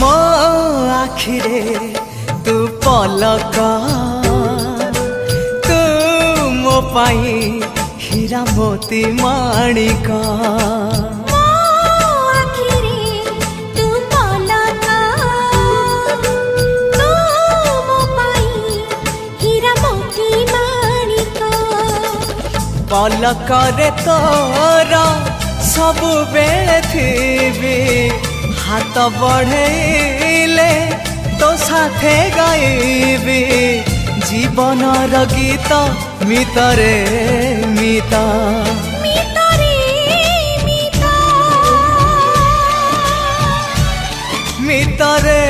मो आखिरे तू पलक तू मो पाई हीरा मोती माणिक पलकरे तोर सबु बेले थी हाथ बढ़ेले तो साथे गाइबी जीवनर गीत मितरे मिता मितरे